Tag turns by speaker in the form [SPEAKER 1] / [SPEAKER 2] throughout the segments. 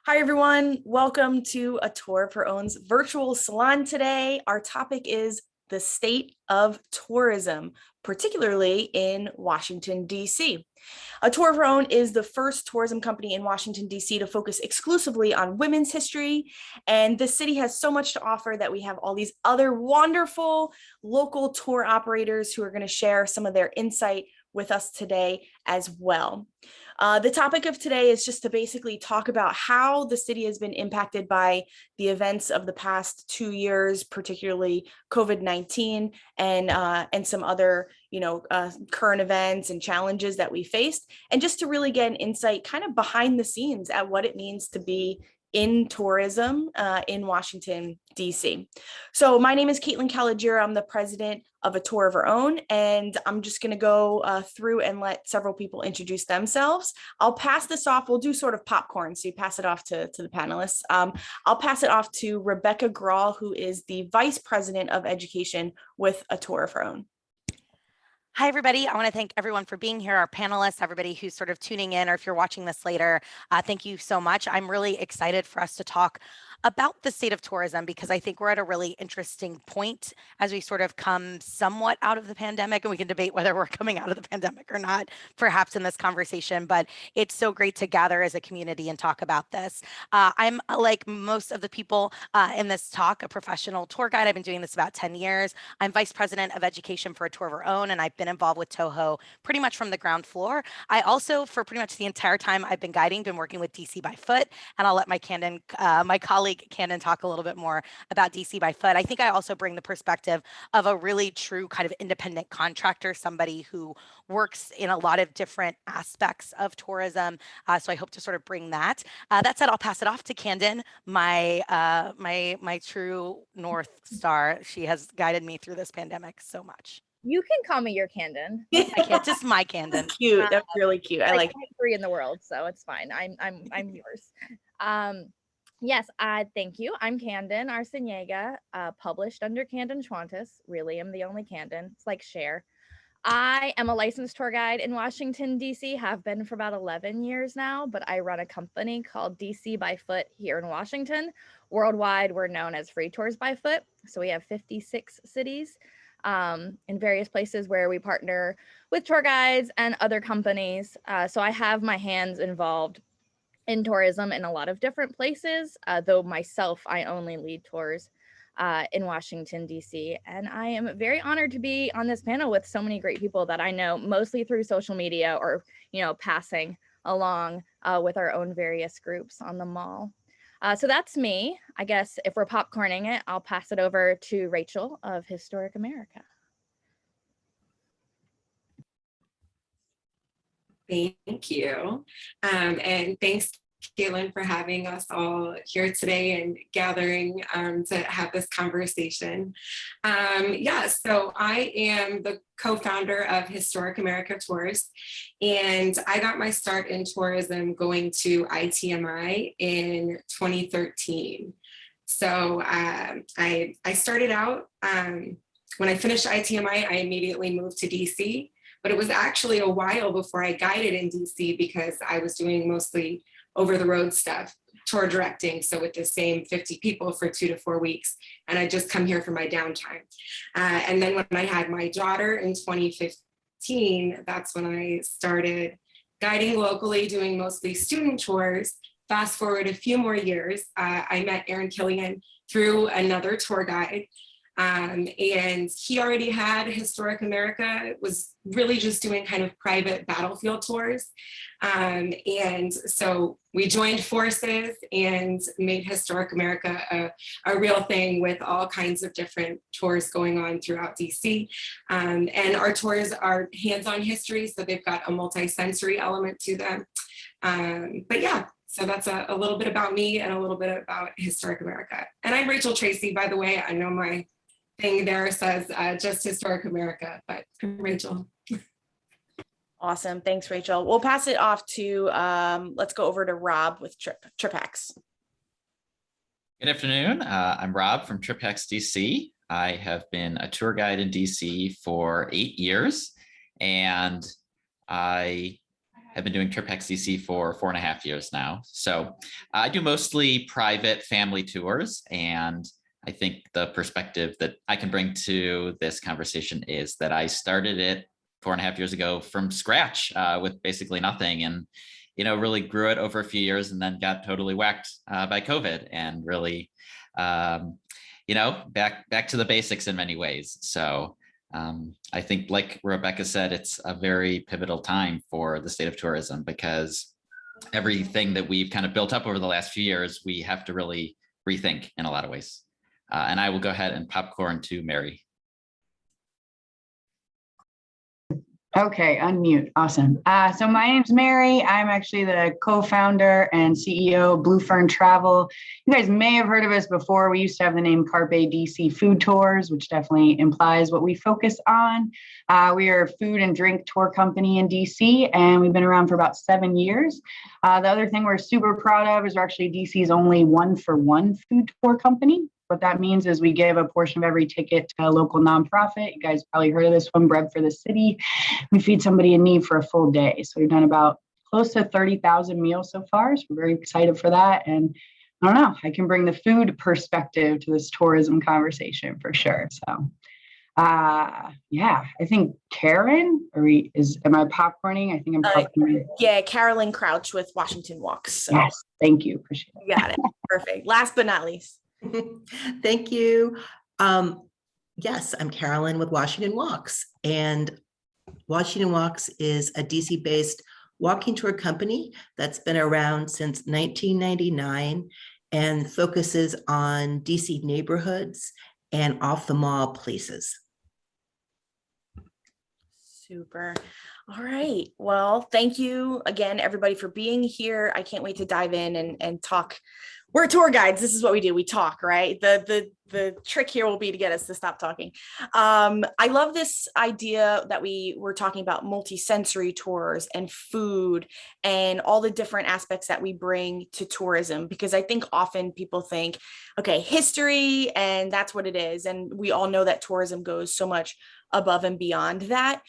[SPEAKER 1] Hi, everyone. Welcome to A Tour of Her Own's virtual salon today. Our topic is the state of tourism, particularly in Washington, D.C. A Tour of Her Own is the first tourism company in Washington, D.C. to focus exclusively on women's history. And the city has so much to offer that we have all these other wonderful local tour operators who are going to share some of their insight with us today as well. The topic of today is just to basically talk about how the city has been impacted by the events of the past 2 years, particularly COVID-19 and some other, current events and challenges that we faced, and just to really get an insight kind of behind the scenes at what it means to be in tourism in Washington, D.C. So my name is Kaitlin Calogera. I'm the president of A Tour of Her Own, and I'm just going to go through and let several people introduce themselves. I'll pass this off. We'll do sort of popcorn, so you pass it off to the panelists. I'll pass it off to Rebecca Grahl, who is the vice president of education with A Tour of Her Own.
[SPEAKER 2] Hi, everybody. I want to thank everyone for being here, our panelists, everybody who's sort of tuning in, or if you're watching this later, thank you so much. I'm really excited for us to talk about the state of tourism because I think we're at a really interesting point as we sort of come somewhat out of the pandemic, and we can debate whether we're coming out of the pandemic or not, perhaps in this conversation, but it's so great to gather as a community and talk about this. I'm like most of the people in this talk, a professional tour guide. I've been doing this about 10 years. I'm vice president of education for A Tour of Her Own, and I've been involved with Toho pretty much from the ground floor. I also, for pretty much the entire time I've been guiding, been working with DC by Foot, and I'll let my colleague Candon talk a little bit more about DC by Foot. I think I also bring the perspective of a really true kind of independent contractor, somebody who works in a lot of different aspects of tourism. So I hope to sort of bring that. That said, I'll pass it off to Candon, my true North Star. She has guided me through this pandemic so much.
[SPEAKER 3] You can call me your Candon.
[SPEAKER 2] I can't, just my Candon.
[SPEAKER 1] That's cute. That's really cute. I like
[SPEAKER 3] three in the world, so it's fine. I'm yours. Yes, thank you. I'm Candon Arciniega, published under Candon Schwantes. Really am the only Candon. It's like Cher. I am a licensed tour guide in Washington, D.C., have been for about 11 years now, but I run a company called DC by Foot here in Washington. Worldwide, we're known as Free Tours by Foot. So we have 56 cities in various places where we partner with tour guides and other companies. So I have my hands involved in tourism in a lot of different places, though myself, I only lead tours in Washington, D.C. And I am very honored to be on this panel with so many great people that I know, mostly through social media or, passing along with our own various groups on the mall. So that's me. I guess if we're popcorning it, I'll pass it over to Rachel of Historic America.
[SPEAKER 4] Thank you. And thanks, Kaitlin, for having us all here today and gathering to have this conversation. So I am the co-founder of Historic America Tours, and I got my start in tourism going to ITMI in 2013. So I started out, when I finished ITMI, I immediately moved to DC. But it was actually a while before I guided in DC because I was doing mostly over the road stuff, tour directing. So with the same 50 people for 2 to 4 weeks. And I just come here for my downtime. And then when I had my daughter in 2015, that's when I started guiding locally, doing mostly student tours. Fast forward a few more years, I met Aaron Killian through another tour guide. And he already had Historic America, was really just doing kind of private battlefield tours. And so we joined forces and made Historic America a real thing with all kinds of different tours going on throughout DC. And our tours are hands-on history, so they've got a multi-sensory element to them. But yeah, so that's a little bit about me and a little bit about Historic America. And I'm Rachel Tracy, by the way. I know my thing there says just Historic America, but I'm Rachel.
[SPEAKER 1] Awesome. Thanks, Rachel. We'll pass it off to, let's go over to Rob with TripX.
[SPEAKER 5] Good afternoon. I'm Rob from TripX DC. I have been a tour guide in DC for 8 years, and I have been doing TripX DC for 4.5 years now. So I do mostly private family tours, and I think the perspective that I can bring to this conversation is that I started it 4.5 years ago from scratch with basically nothing, and really grew it over a few years, and then got totally whacked by COVID, and really back to the basics in many ways. So I think, like Rebecca said, it's a very pivotal time for the state of tourism, because everything that we've kind of built up over the last few years, we have to really rethink in a lot of ways. And I will go ahead and popcorn to Mary.
[SPEAKER 6] Okay, unmute. Awesome. So my name's Mary. I'm actually the co-founder and CEO of Blue Fern Travel. You guys may have heard of us before. We used to have the name Carpe DC Food Tours, which definitely implies what we focus on. We are a food and drink tour company in DC, and we've been around for about 7 years. The other thing we're super proud of is we're actually DC's only 1-for-1 food tour company. What that means is we give a portion of every ticket to a local nonprofit. You guys probably heard of this one, Bread for the City. We feed somebody in need for a full day. So we've done about close to 30,000 meals so far. So we're very excited for that. And I don't know, I can bring the food perspective to this tourism conversation for sure. So yeah, I think Karen, am I popcorning? I think I'm popcorning.
[SPEAKER 1] Yeah, Carolyn Crouch with Washington Walks. So.
[SPEAKER 6] Yes, thank you. Appreciate it.
[SPEAKER 1] You got it. Perfect. Last but not least.
[SPEAKER 7] Thank you. Yes, I'm Carolyn with Washington Walks, and Washington Walks is a DC-based walking tour company that's been around since 1999 and focuses on DC neighborhoods and off the mall places.
[SPEAKER 1] Super. All right. Well, thank you again, everybody, for being here. I can't wait to dive in and talk. We're tour guides. This is what we do. We talk, right? The trick here will be to get us to stop talking. I love this idea that we were talking about multi-sensory tours and food and all the different aspects that we bring to tourism, because I think often people think, okay, history, and that's what it is. And we all know that tourism goes so much above and beyond that.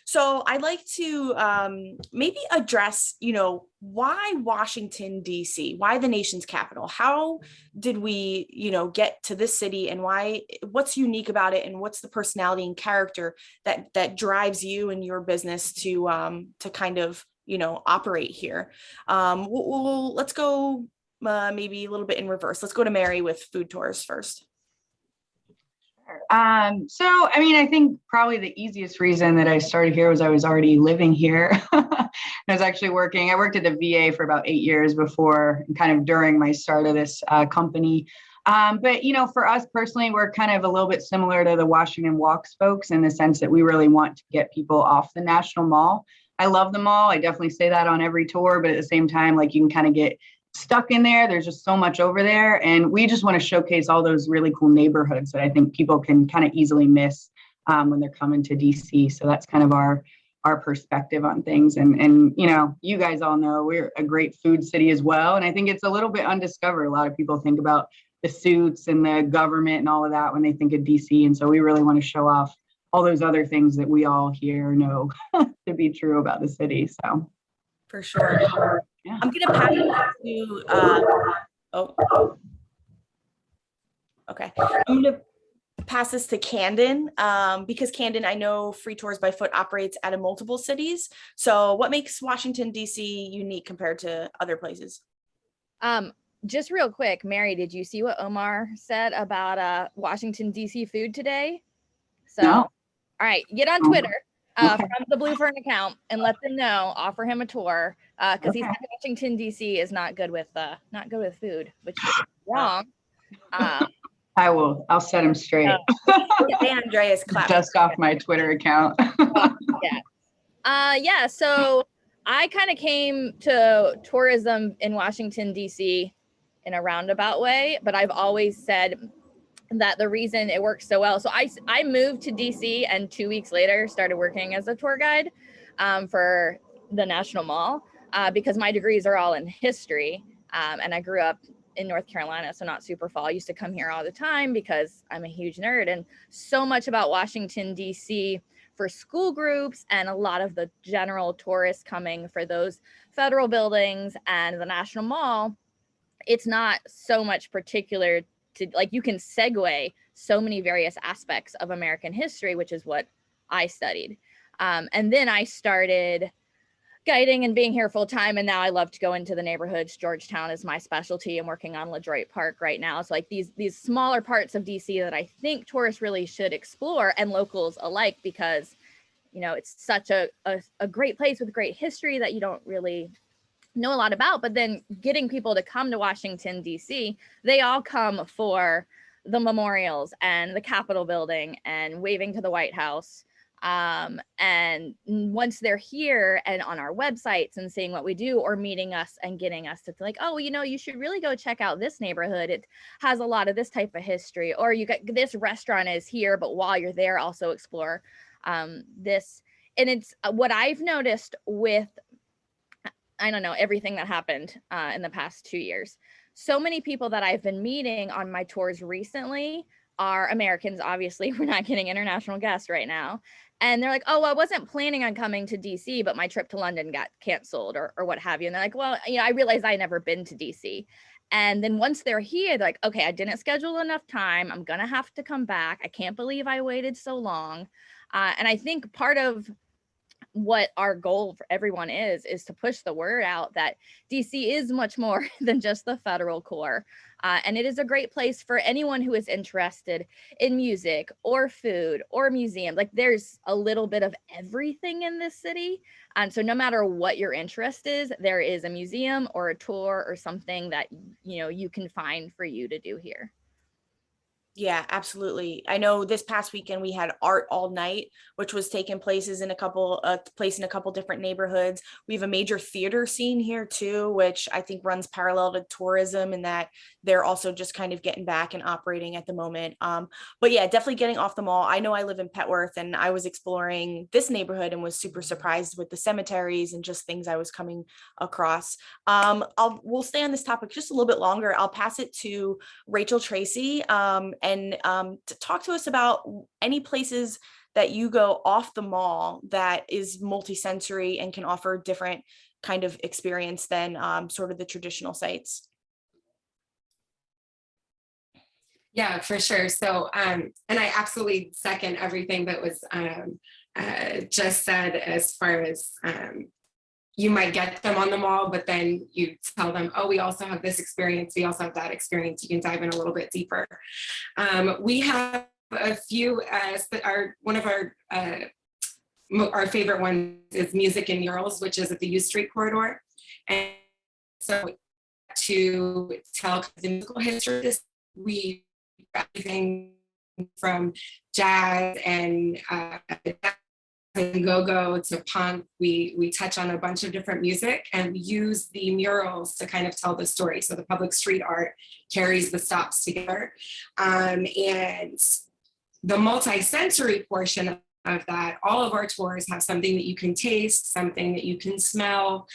[SPEAKER 1] So I'd like to maybe address, why Washington, DC? Why the nation's capital? How did we, get to this city, and what's unique about it, and what's the personality and character that drives you and your business to kind of, operate here? Let's go maybe a little bit in reverse. Let's go to Mary with food tours first.
[SPEAKER 6] So, I think probably the easiest reason that I started here was I was already living here. I was actually I worked at the VA for about 8 years before, kind of during my start of this company. But, for us personally, we're kind of a little bit similar to the Washington Walks folks in the sense that we really want to get people off the National Mall. I love the mall. I definitely say that on every tour, but at the same time, you can kind of get stuck in there. There's just so much over there. And we just want to showcase all those really cool neighborhoods that I think people can kind of easily miss when they're coming to DC. So that's kind of our perspective on things. And you guys all know we're a great food city as well. And I think it's a little bit undiscovered. A lot of people think about the suits and the government and all of that when they think of DC. And so we really want to show off all those other things that we all here know to be true about the city. So
[SPEAKER 1] for sure. Yeah. I'm going to pass it to, okay. I'm going to pass this to Camden because Camden, I know Free Tours by Foot operates out of multiple cities. So what makes Washington, DC unique compared to other places?
[SPEAKER 3] Just real quick, Mary, did you see what Omar said about Washington, DC food today? So,
[SPEAKER 6] no.
[SPEAKER 3] All right, get on Twitter. From the Blue Fern account and let them know, offer him a tour because he said Washington DC is not good with food, which is wrong.
[SPEAKER 6] I'll set him straight.
[SPEAKER 1] Andreas clap.
[SPEAKER 6] Dust off my Twitter account.
[SPEAKER 3] Yeah. So I kind of came to tourism in Washington DC in a roundabout way, but I've always said that the reason it works so well. So I moved to DC and 2 weeks later started working as a tour guide for the National Mall because my degrees are all in history. And I grew up in North Carolina, so not super far. I used to come here all the time because I'm a huge nerd, and so much about Washington, DC for school groups and a lot of the general tourists coming for those federal buildings and the National Mall, it's not so much particular to, like, you can segue so many various aspects of American history, which is what I studied. And then I started guiding and being here full time, and now I love to go into the neighborhoods. Georgetown is my specialty. I'm working on LaDroit Park right now. So like these smaller parts of DC that I think tourists really should explore, and locals alike, because you know it's such a great place with great history that you don't really know a lot about. But then getting people to come to Washington DC, they all come for the memorials and the Capitol building and waving to the White House. And once they're here and on our websites and seeing what we do, or meeting us and getting us to like, oh, you know, you should really go check out this neighborhood. It has a lot of this type of history, or you got this restaurant is here, but while you're there, also explore this. And it's what I've noticed with, I don't know, everything that happened in the past 2 years. So many people that I've been meeting on my tours recently are Americans. Obviously, we're not getting international guests right now. And they're like, oh, well, I wasn't planning on coming to DC, but my trip to London got canceled or what have you. And they're like, well, you know, I realized I never been to DC. And then once they're here, they're like, okay, I didn't schedule enough time. I'm going to have to come back. I can't believe I waited so long. And I think part of what our goal for everyone is to push the word out that DC is much more than just the federal core. And it is a great place for anyone who is interested in music or food or museum. Like there's a little bit of everything in this city. And so no matter what your interest is, there is a museum or a tour or something that, you know, you can find for you to do here.
[SPEAKER 1] Yeah, absolutely. I know this past weekend we had art all night, which was taking places in a couple different neighborhoods. We have a major theater scene here too, which I think runs parallel to tourism, in that they're also just kind of getting back and operating at the moment. But yeah, definitely getting off the mall. I know I live in Petworth, and I was exploring this neighborhood and was super surprised with the cemeteries and just things I was coming across. We'll stay on this topic just a little bit longer. I'll pass it to Rachel Tracy. And to talk to us about any places that you go off the mall that is multisensory and can offer different kind of experience than sort of the traditional sites.
[SPEAKER 4] Yeah, for sure. So, and I absolutely second everything that was just said, as far as you might get them on the mall, but then you tell them, oh, we also have this experience. We also have that experience. You can dive in a little bit deeper. We have a few, one of our favorite ones is Music and Murals, which is at the U Street corridor. And so to tell the musical history, we everything from jazz and go-go to punk. We touch on a bunch of different music, and we use the murals to kind of tell the story. So the public street art carries the stops together. And the multi-sensory portion of that, all of our tours have something that you can taste, something that you can smell,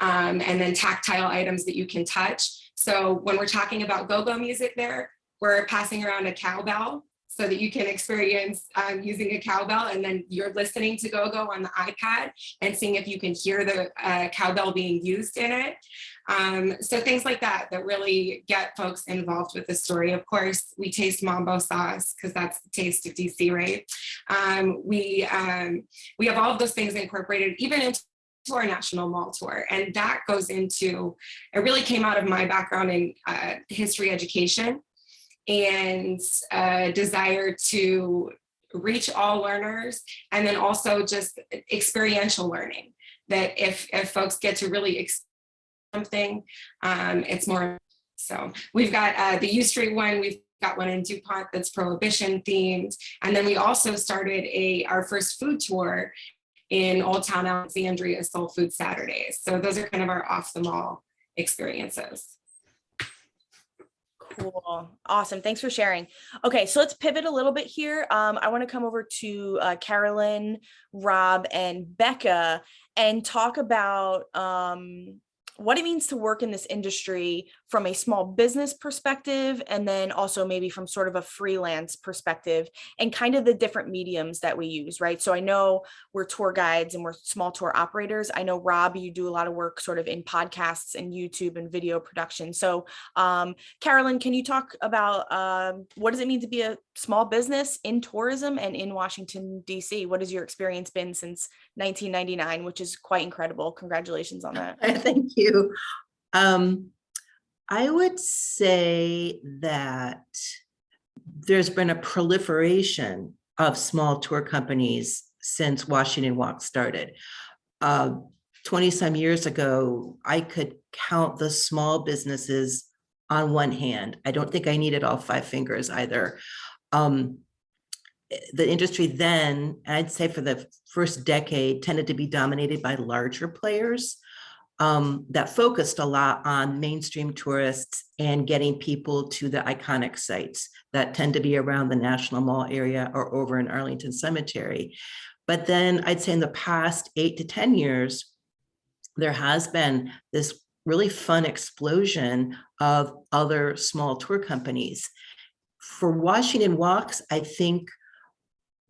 [SPEAKER 4] and then tactile items that you can touch. So when we're talking about go-go music there, we're passing around a cowbell so that you can experience using a cowbell, and then you're listening to go-go on the iPad and seeing if you can hear the cowbell being used in it. So things like that really get folks involved with the story. Of course, we taste mambo sauce because that's the taste of DC, right? We have all of those things incorporated even into our national mall tour, and that goes into, it really came out of my background in history education and desire to reach all learners, and then also just experiential learning, that if folks get to really experience something, it's more. So we've got the U Street one, we've got one in DuPont that's Prohibition themed, and then we also started our first food tour in Old Town Alexandria, Soul Food Saturdays. So those are kind of our off the mall experiences.
[SPEAKER 1] Cool. Awesome. Thanks for sharing. Okay, so let's pivot a little bit here. I want to come over to Carolyn, Rob, and Becca and talk about what it means to work in this industry from a small business perspective, and then also maybe from sort of a freelance perspective, and kind of the different mediums that we use, right? So I know we're tour guides and we're small tour operators. I know, Rob, you do a lot of work sort of in podcasts and YouTube and video production. So Carolyn, can you talk about what does it mean to be a small business in tourism and in Washington, D.C.? What has your experience been since 1999, which is quite incredible. Congratulations on that.
[SPEAKER 7] Thank you. I would say that there's been a proliferation of small tour companies since Washington Walk started. 20 some years ago, I could count the small businesses on one hand. I don't think I needed all 5 fingers either. The industry then, I'd say for the first decade, tended to be dominated by larger players that focused a lot on mainstream tourists and getting people to the iconic sites that tend to be around the National Mall area or over in Arlington Cemetery. But then I'd say in the past 8 to 10 years, there has been this really fun explosion of other small tour companies. For Washington Walks, I think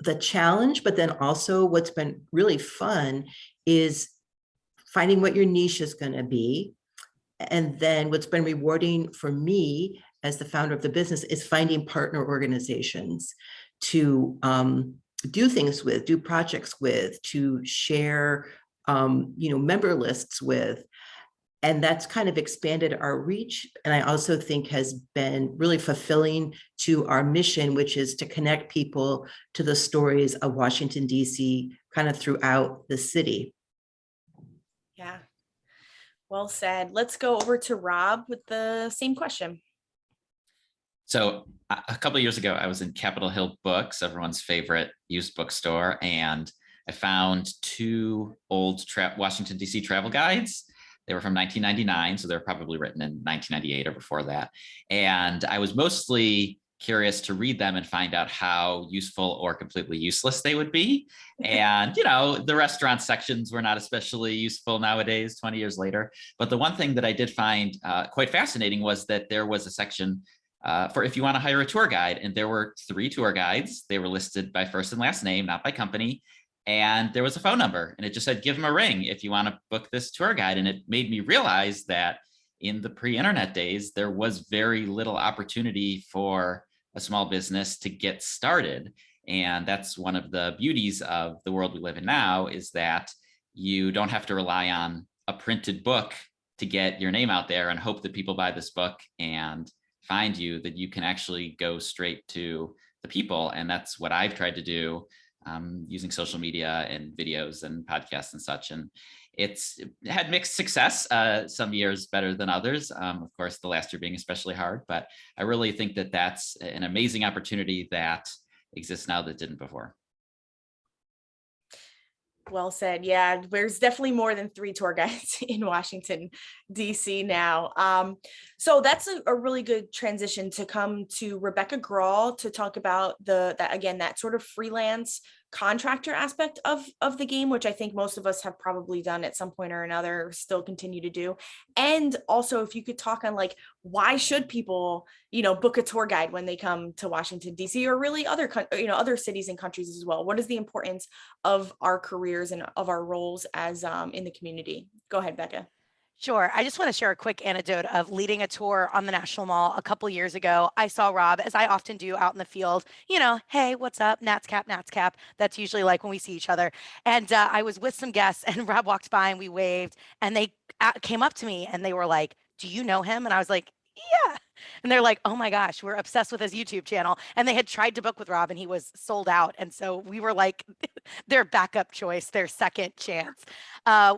[SPEAKER 7] the challenge, but then also what's been really fun is finding what your niche is going to be. And then what's been rewarding for me as the founder of the business is finding partner organizations to do things with, do projects with, to share member lists with. And that's kind of expanded our reach. And I also think has been really fulfilling to our mission, which is to connect people to the stories of Washington, D.C., kind of throughout the city.
[SPEAKER 1] Yeah, well said. Let's go over to Rob with the same question.
[SPEAKER 5] So a couple of years ago, I was in Capitol Hill Books, everyone's favorite used bookstore, and I found 2 old Washington, D.C. travel guides. They were from 1999, so they're probably written in 1998 or before that. And I was mostly curious to read them and find out how useful or completely useless they would be. And, the restaurant sections were not especially useful nowadays, 20 years later. But the one thing that I did find quite fascinating was that there was a section for if you want to hire a tour guide, and there were 3 tour guides. They were listed by first and last name, not by company. And there was a phone number, and it just said, give them a ring if you want to book this tour guide. And it made me realize that in the pre-internet days, there was very little opportunity for a small business to get started. And that's one of the beauties of the world we live in now, is that you don't have to rely on a printed book to get your name out there and hope that people buy this book and find you, that you can actually go straight to the people. And that's what I've tried to do using social media and videos and podcasts and such. And it had mixed success, some years better than others. Of course, the last year being especially hard, but I really think that that's an amazing opportunity that exists now that didn't before.
[SPEAKER 1] Well said. Yeah, there's definitely more than 3 tour guides in Washington, D.C. now. So that's a really good transition to come to Rebecca Grahl to talk about that sort of freelance contractor aspect of the game, which I think most of us have probably done at some point or another, still continue to do. And also, if you could talk on why should people, book a tour guide when they come to Washington, D.C., or really other cities and countries as well? What is the importance of our careers and of our roles as in the community? Go ahead, Becca.
[SPEAKER 2] Sure. I just want to share a quick anecdote of leading a tour on the National Mall a couple years ago. I saw Rob, as I often do, out in the field, hey, what's up? Nats cap. That's usually like when we see each other. And I was with some guests, and Rob walked by and we waved, and they came up to me and they were like, do you know him? And I was like, yeah. And they're like, oh my gosh, we're obsessed with his YouTube channel. And they had tried to book with Rob and he was sold out. And so we were like their backup choice, their second chance,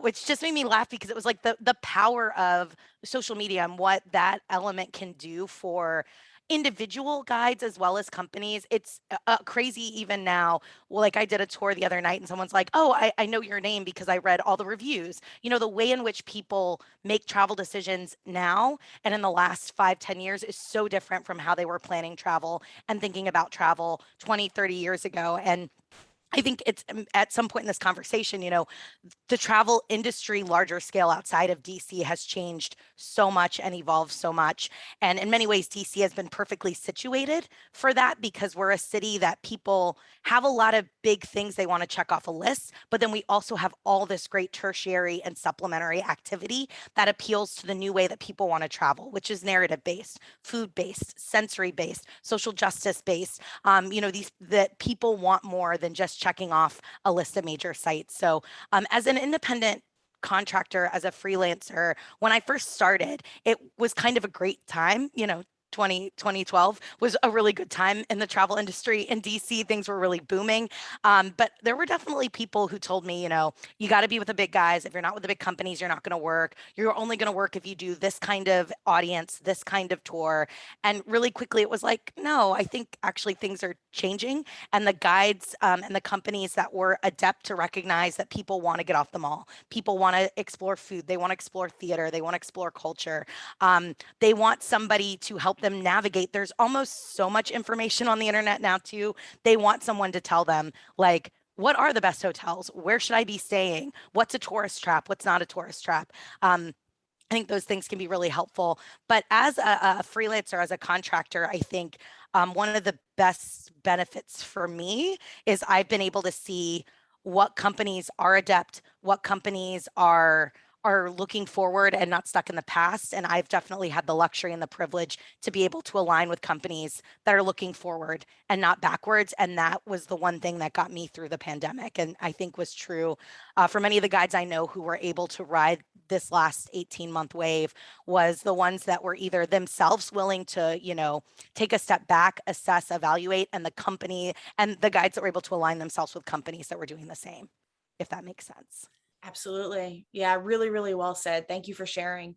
[SPEAKER 2] which just made me laugh because it was like the power of social media and what that element can do for individual guides as well as companies. It's crazy even now. Well, like I did a tour the other night and someone's like, oh, I know your name because I read all the reviews. The way in which people make travel decisions now and in the last 5-10 years is so different from how they were planning travel and thinking about travel 20-30 years ago. And I think it's at some point in this conversation, the travel industry, larger scale outside of DC, has changed so much and evolved so much. And in many ways, DC has been perfectly situated for that because we're a city that people have a lot of big things they want to check off a list. But then we also have all this great tertiary and supplementary activity that appeals to the new way that people want to travel, which is narrative based, food based, sensory based, social justice based. These that people want more than just checking off a list of major sites. So as an independent contractor, as a freelancer, when I first started, it was kind of a great time. 2012 was a really good time in the travel industry in DC. Things were really booming. But there were definitely people who told me, you got to be with the big guys. If you're not with the big companies, you're not going to work. You're only going to work if you do this kind of audience, this kind of tour. And really quickly, it was like, no, I think actually things are changing. And the guides and the companies that were adept to recognize that people want to get off the mall. People want to explore food. They want to explore theater. They want to explore culture. They want somebody to help them navigate. There's almost so much information on the internet now too. They want someone to tell them, like, what are the best hotels? Where should I be staying? What's a tourist trap? What's not a tourist trap? I think those things can be really helpful. But as a freelancer, as a contractor, I think one of the best benefits for me is I've been able to see what companies are adept, what companies are looking forward and not stuck in the past. And I've definitely had the luxury and the privilege to be able to align with companies that are looking forward and not backwards. And that was the one thing that got me through the pandemic, and I think was true for many of the guides I know who were able to ride this last 18-month wave, was the ones that were either themselves willing to, take a step back, assess, evaluate, and the company and the guides that were able to align themselves with companies that were doing the same, if that makes sense.
[SPEAKER 1] Absolutely. Yeah, really, really well said. Thank you for sharing.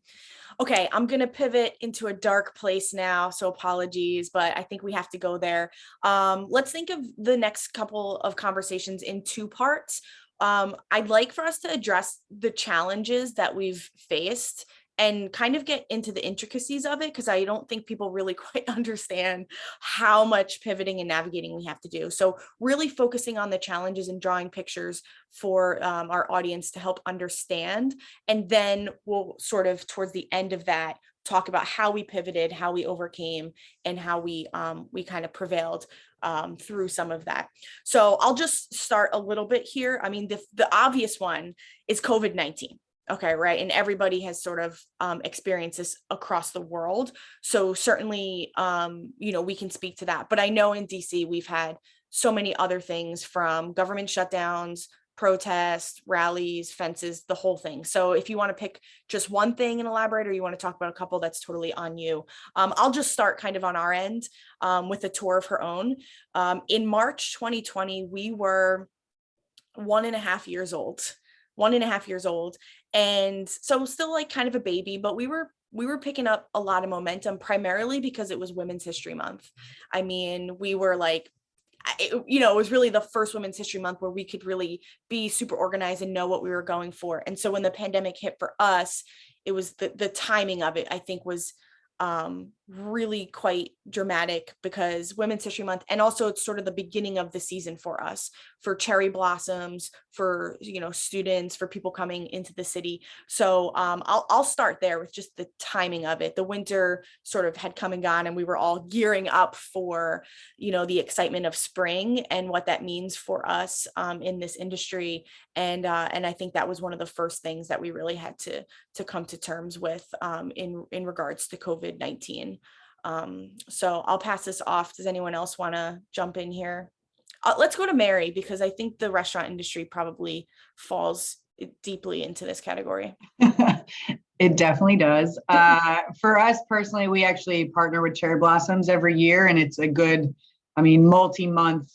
[SPEAKER 1] Okay, I'm going to pivot into a dark place now, so apologies, but I think we have to go there. Let's think of the next couple of conversations in two parts. I'd like for us to address the challenges that we've faced and kind of get into the intricacies of it, because I don't think people really quite understand how much pivoting and navigating we have to do. So really focusing on the challenges and drawing pictures for our audience to help understand. And then we'll sort of towards the end of that talk about how we pivoted, how we overcame, and how we kind of prevailed through some of that. So I'll just start a little bit here. I mean, the obvious one is COVID-19. Okay, right. And everybody has sort of experienced this across the world. So certainly, we can speak to that. But I know in DC, we've had so many other things, from government shutdowns, protests, rallies, fences, the whole thing. So if you want to pick just one thing and elaborate, or you want to talk about a couple, that's totally on you. I'll just start kind of on our end with a tour of her own. In March 2020, we were 1.5 years old. 1.5 years old. And so still like kind of a baby, but we were picking up a lot of momentum, primarily because it was Women's History Month. I mean, we were like, it was really the first Women's History Month where we could really be super organized and know what we were going for. And so when the pandemic hit for us, it was the timing of it, I think, was really quite dramatic, because Women's History Month, and also it's sort of the beginning of the season for us, for cherry blossoms, for students, for people coming into the city. So I'll start there with just the timing of it. The winter sort of had come and gone, and we were all gearing up for the excitement of spring and what that means for us in this industry. And I think that was one of the first things that we really had to come to terms with in regards to COVID-19. So I'll pass this off. Does anyone else want to jump in here? Let's go to Mary, because I think the restaurant industry probably falls deeply into this category.
[SPEAKER 6] It definitely does. For us personally, we actually partner with Cherry Blossoms every year, and it's a good, multi-month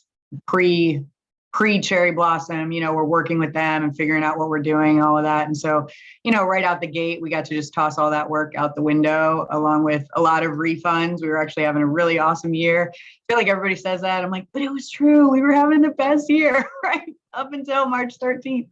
[SPEAKER 6] pre-cherry blossom, we're working with them and figuring out what we're doing, all of that. And so, right out the gate, we got to just toss all that work out the window, along with a lot of refunds. We were actually having a really awesome year. I feel like everybody says that. I'm like, but it was true. We were having the best year, right? Up until March 13th.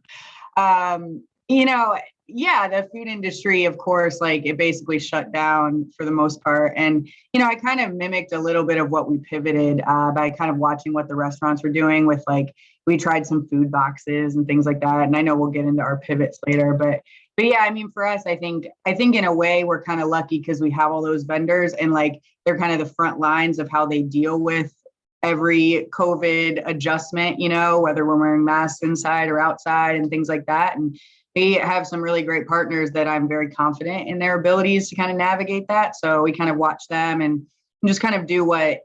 [SPEAKER 6] Yeah, the food industry, of course, like it basically shut down for the most part. And, I kind of mimicked a little bit of what we pivoted by kind of watching what the restaurants were doing with like, we tried some food boxes and things like that. And I know we'll get into our pivots later, but yeah, I mean, for us, I think in a way we're kind of lucky because we have all those vendors and like, they're kind of the front lines of how they deal with every COVID adjustment, whether we're wearing masks inside or outside and things like that. And they have some really great partners that I'm very confident in their abilities to kind of navigate that. So we kind of watch them and just kind of do what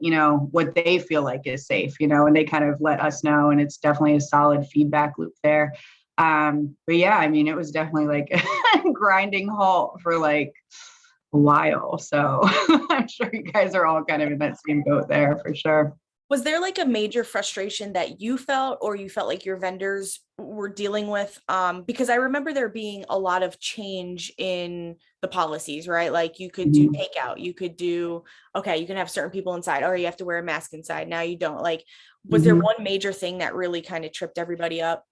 [SPEAKER 6] they feel like is safe, and they kind of let us know. And it's definitely a solid feedback loop there. But yeah, I mean, it was definitely like a grinding halt for like a while. So I'm sure you guys are all kind of in that same boat there for sure.
[SPEAKER 1] Was there like a major frustration that you felt or you felt like your vendors were dealing with? Because I remember there being a lot of change in the policies, right? Like you could do takeout, you could do, okay, you can have certain people inside, or you have to wear a mask inside. Now you don't. Like, was there one major thing that really kind of tripped everybody up?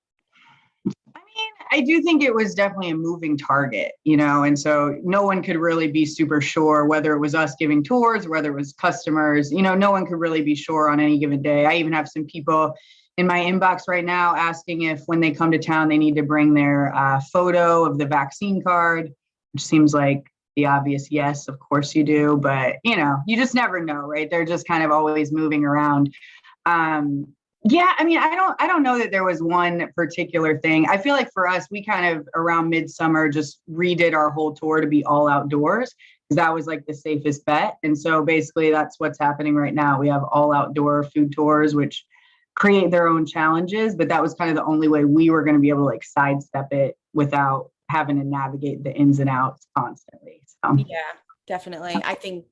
[SPEAKER 6] I mean, I do think it was definitely a moving target, and so no one could really be super sure whether it was us giving tours, whether it was customers, no one could really be sure on any given day. I even have some people in my inbox right now asking if when they come to town, they need to bring their photo of the vaccine card, which seems like the obvious yes, of course you do, but you just never know, right? They're just kind of always moving around. Yeah, I mean, I don't know that there was one particular thing. I feel like for us, we kind of around midsummer just redid our whole tour to be all outdoors because that was like the safest bet. And so basically that's what's happening right now. We have all outdoor food tours, which create their own challenges, but that was kind of the only way we were going to be able to like sidestep it without having to navigate the ins and outs constantly. So.
[SPEAKER 1] Yeah. Definitely. I think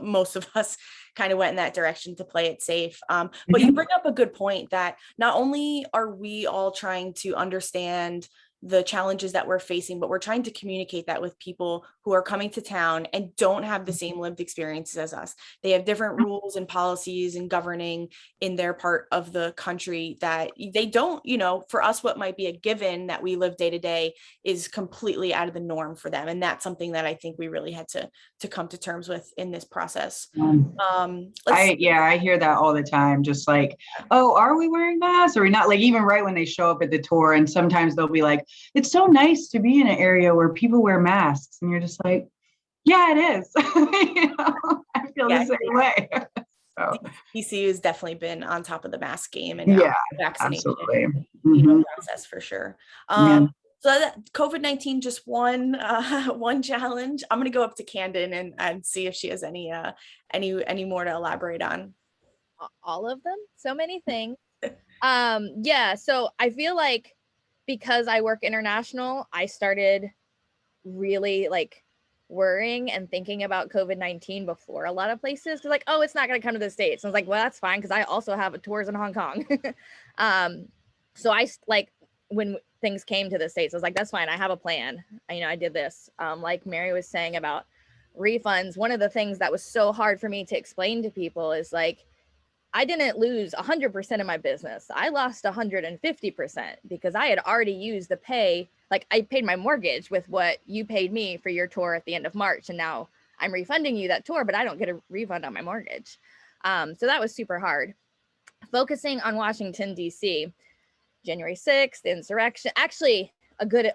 [SPEAKER 1] most of us kind of went in that direction to play it safe. But you bring up a good point that not only are we all trying to understand the challenges that we're facing, but we're trying to communicate that with people who are coming to town and don't have the same lived experiences as us. They have different rules and policies and governing in their part of the country that they don't, for us, what might be a given that we live day to day is completely out of the norm for them. And that's something that I think we really had to come to terms with in this process.
[SPEAKER 6] I hear that all the time. Just like, oh, are we wearing masks? Or are we not? Like even right when they show up at the tour, and sometimes they'll be like, it's so nice to be in an area where people wear masks. And you're just like, yeah, it is. I feel the same way. So.
[SPEAKER 1] DC has definitely been on top of the mask game and now vaccination process for sure. So that COVID-19 just one challenge. I'm gonna go up to Candon and see if she has any more to elaborate on.
[SPEAKER 3] All of them, so many things. So I feel like because I work international, I started really like worrying and thinking about COVID-19 before a lot of places. Cause like, oh, it's not going to come to the States. And I was like, well, that's fine. Cause I also have tours in Hong Kong. So I like when things came to the States, I was like, that's fine. I have a plan. I did this. Like Mary was saying about refunds. One of the things that was so hard for me to explain to people is like, I didn't lose 100% of my business. I lost 150% because I had already used the pay. Like I paid my mortgage with what you paid me for your tour at the end of March. And now I'm refunding you that tour, but I don't get a refund on my mortgage. So that was super hard. Focusing on Washington, D.C., January 6th, insurrection, actually a good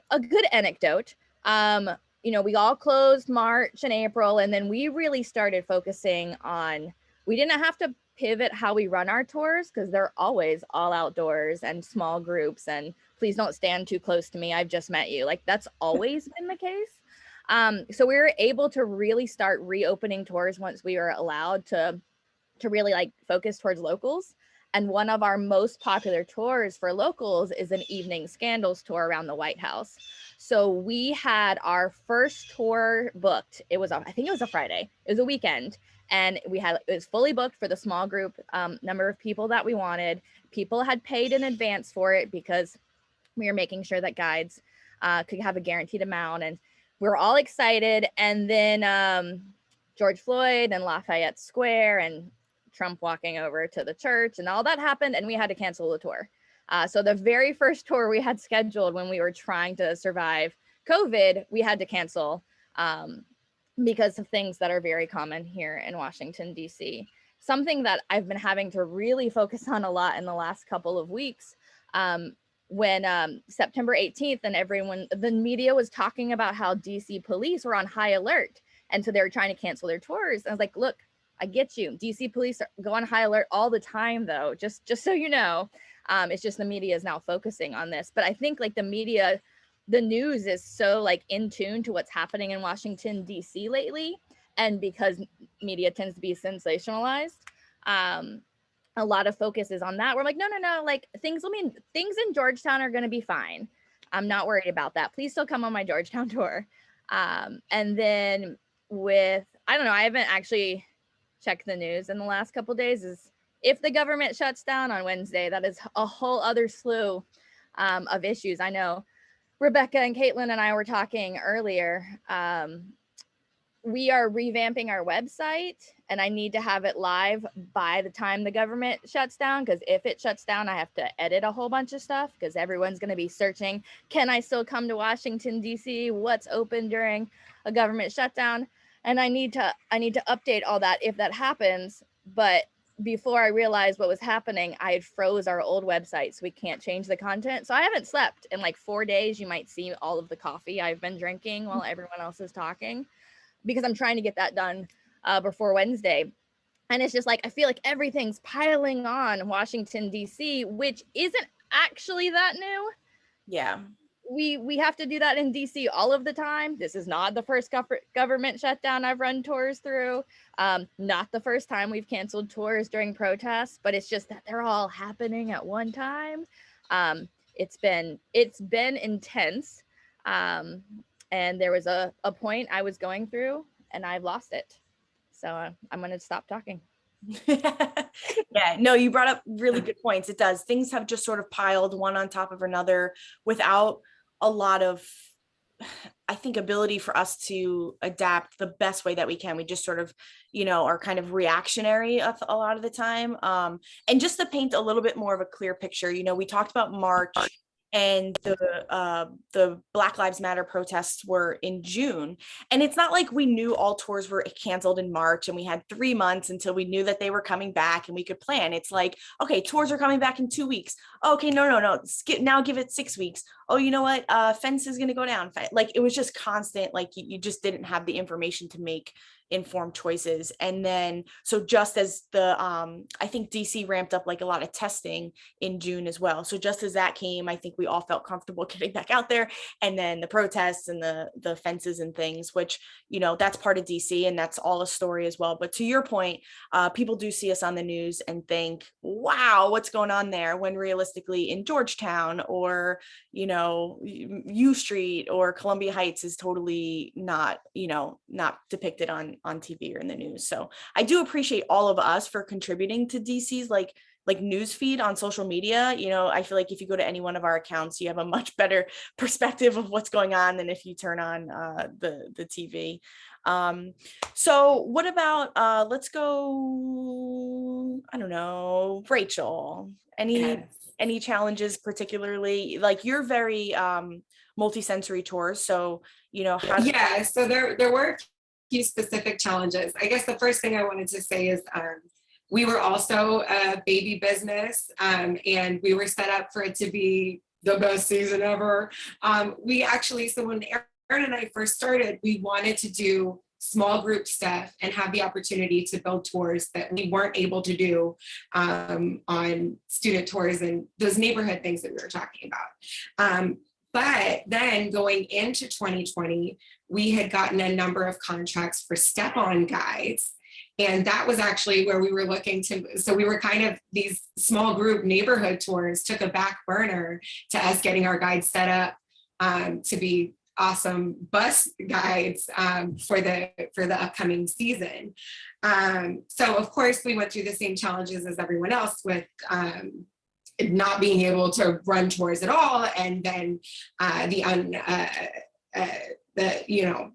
[SPEAKER 3] anecdote. We all closed March and April, and then we really started focusing on, we didn't have to pivot how we run our tours because they're always all outdoors and small groups and please don't stand too close to me, I've just met you. Like that's always been the case. So we were able to really start reopening tours once we were allowed to really like focus towards locals. And one of our most popular tours for locals is an evening scandals tour around the White House. So we had our first tour booked. I think it was a Friday. It was a weekend. And it was fully booked for the small group number of people that we wanted. People had paid in advance for it because we were making sure that guides could have a guaranteed amount. And we were all excited. And then George Floyd and Lafayette Square and Trump walking over to the church and all that happened. And we had to cancel the tour. So the very first tour we had scheduled when we were trying to survive COVID, we had to cancel because of things that are very common here in Washington, D.C. Something that I've been having to really focus on a lot in the last couple of weeks, when September 18th and the media was talking about how DC police were on high alert. And so they were trying to cancel their tours. I was like, look, I get you. DC police go on high alert all the time, though, just so you know. It's just the media is now focusing on this. But I think like the media, the news is so like in tune to what's happening in Washington, DC lately. And because media tends to be sensationalized, a lot of focus is on that. We're like, no, like things in Georgetown are going to be fine. I'm not worried about that. Please still come on my Georgetown tour. And then I don't know, I haven't actually checked the news in the last couple of days. Is if the government shuts down on Wednesday, that is a whole other slew of issues. I know Rebecca and Kaitlin and I were talking earlier. We are revamping our website and I need to have it live by the time the government shuts down, because if it shuts down, I have to edit a whole bunch of stuff because everyone's going to be searching, can I still come to Washington, D.C.? What's open during a government shutdown? And I need to update all that if that happens. But before I realized what was happening, I had froze our old website, so we can't change the content. So I haven't slept in like 4 days. You might see all of the coffee I've been drinking while everyone else is talking, because I'm trying to get that done before Wednesday. And it's just like, I feel like everything's piling on Washington, D.C., which isn't actually that new.
[SPEAKER 1] Yeah.
[SPEAKER 3] We have to do that in DC all of the time. This is not the first government shutdown I've run tours through. Not the first time we've canceled tours during protests, but it's just that they're all happening at one time. It's been intense. And there was a point I was going through and I've lost it. So I'm going to stop talking.
[SPEAKER 1] Yeah, no, you brought up really good points. It does. Things have just sort of piled one on top of another without a lot of, I think, ability for us to adapt the best way that we can. We just sort of, are kind of reactionary a lot of the time. And just to paint a little bit more of a clear picture, we talked about March and the Black Lives Matter protests were in June. And it's not like we knew all tours were canceled in March and we had 3 months until we knew that they were coming back and we could plan. It's like, okay, tours are coming back in 2 weeks. Okay, no. Now give it 6 weeks. Oh, you know what? Fence is going to go down. Like, it was just constant. Like, you just didn't have the information to make informed choices. And then, so just as I think DC ramped up like a lot of testing in June as well. So just as that came, I think we all felt comfortable getting back out there. And then the protests and the fences and things, which, that's part of DC and that's all a story as well. But to your point, people do see us on the news and think, wow, what's going on there? When realistically in Georgetown or, U Street or Columbia Heights is totally not depicted on TV or in the news. So I do appreciate all of us for contributing to DC's like news feed on social media. I feel like if you go to any one of our accounts, you have a much better perspective of what's going on than if you turn on the TV. So what about let's go, I don't know, Rachel, any challenges, particularly like you're very multi-sensory tours, so
[SPEAKER 4] so there were a few specific challenges. I guess the first thing I wanted to say is we were also a baby business, and we were set up for it to be the best season ever. So when Aaron and I first started, we wanted to do small group stuff and have the opportunity to build tours that we weren't able to do on student tours and those neighborhood things that we were talking about. But then going into 2020, we had gotten a number of contracts for step-on guides. And that was actually where we were looking to, so we were kind of, these small group neighborhood tours took a back burner to us getting our guides set up to be awesome bus guides for the upcoming season. So of course we went through the same challenges as everyone else with not being able to run tours at all, and then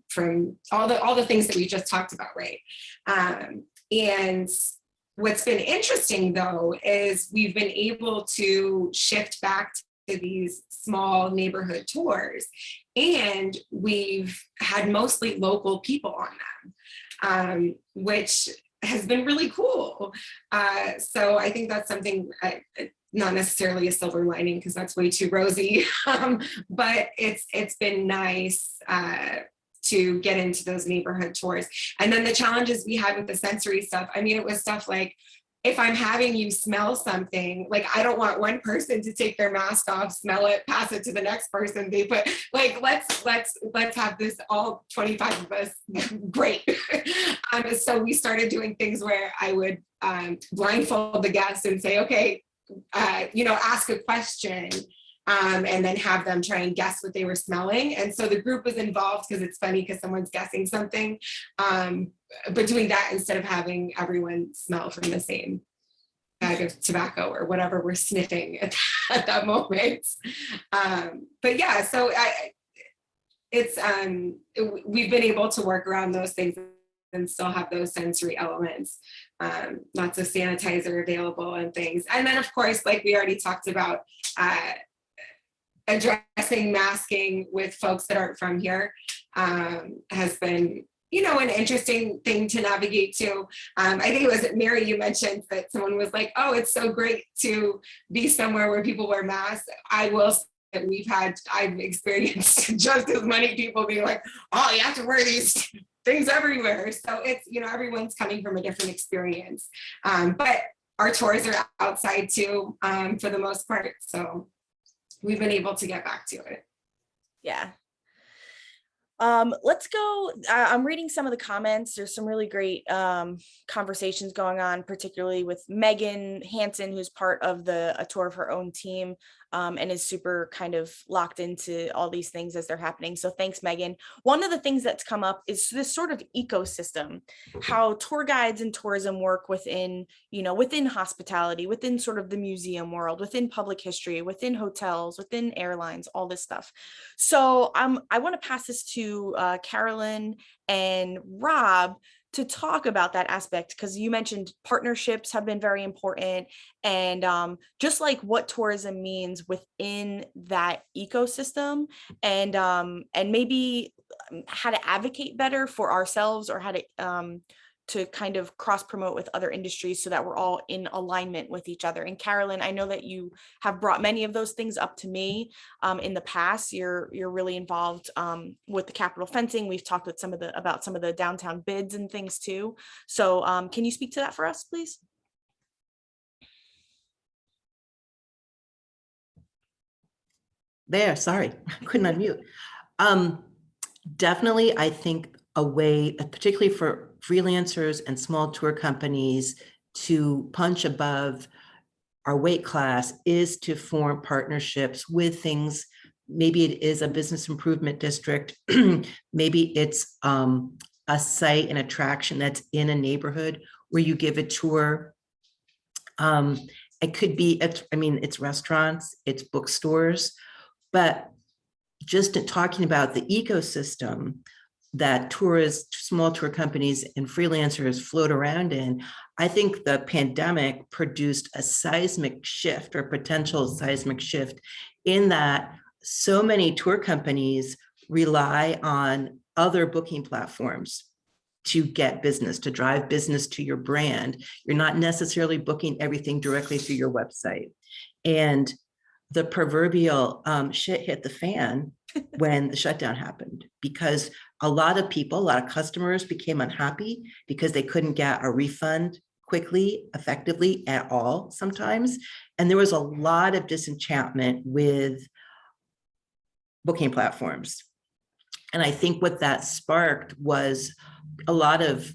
[SPEAKER 4] from all the things that we just talked about, right? And what's been interesting though, is we've been able to shift back to these small neighborhood tours, and we've had mostly local people on them, which has been really cool. So I think that's something, not necessarily a silver lining because that's way too rosy, but it's been nice to get into those neighborhood tours. And then the challenges we had with the sensory stuff, I mean, it was stuff like, if I'm having you smell something, like, I don't want one person to take their mask off, smell it, pass it to the next person. They put, like, let's have this, all 25 of us, great. So we started doing things where I would blindfold the guests and say, okay, ask a question, and then have them try and guess what they were smelling. And so the group was involved because it's funny because someone's guessing something, but doing that instead of having everyone smell from the same bag of tobacco or whatever we're sniffing at that moment. But yeah, so we've been able to work around those things and still have those sensory elements. Lots of sanitizer available and things. And then of course, like we already talked about, addressing masking with folks that aren't from here has been, an interesting thing to navigate too. I think it was Mary, you mentioned that someone was like, oh, it's so great to be somewhere where people wear masks. I will say that I've experienced just as many people being like, oh, you have to wear these things everywhere. So it's, everyone's coming from a different experience. But our tours are outside too, for the most part. So we've been able to get back to it.
[SPEAKER 1] Yeah. Let's go. I'm reading some of the comments. There's some really great conversations going on, particularly with Megan Hansen, who's part of A Tour of Her Own team, and is super kind of locked into all these things as they're happening. So thanks, Megan. One of the things that's come up is this sort of ecosystem, how tour guides and tourism work within hospitality, within sort of the museum world, within public history, within hotels, within airlines, all this stuff. So I want to pass this to Carolyn and Rob to talk about that aspect, because you mentioned partnerships have been very important, and just like what tourism means within that ecosystem, and maybe how to advocate better for ourselves, or how to kind of cross promote with other industries so that we're all in alignment with each other. And Carolyn, I know that you have brought many of those things up to me in the past. You're really involved with the Capitol fencing. We've talked with about some of the downtown bids and things too. So can you speak to that for us, please?
[SPEAKER 7] Sorry, I couldn't unmute. Definitely, I think a way, particularly for freelancers and small tour companies, to punch above our weight class is to form partnerships with things. Maybe it is a business improvement district. Maybe it's a site, an attraction that's in a neighborhood where you give a tour. It could be, it's restaurants, it's bookstores, but just talking about the ecosystem that tourists, small tour companies and freelancers float around in, I think the pandemic produced a seismic shift, or potential seismic shift, in that so many tour companies rely on other booking platforms to get business, to drive business to your brand. You're not necessarily booking everything directly through your website. And the proverbial shit hit the fan when the shutdown happened, because a lot of people, a lot of customers became unhappy because they couldn't get a refund quickly, effectively at all sometimes. And there was a lot of disenchantment with booking platforms. And I think what that sparked was a lot of,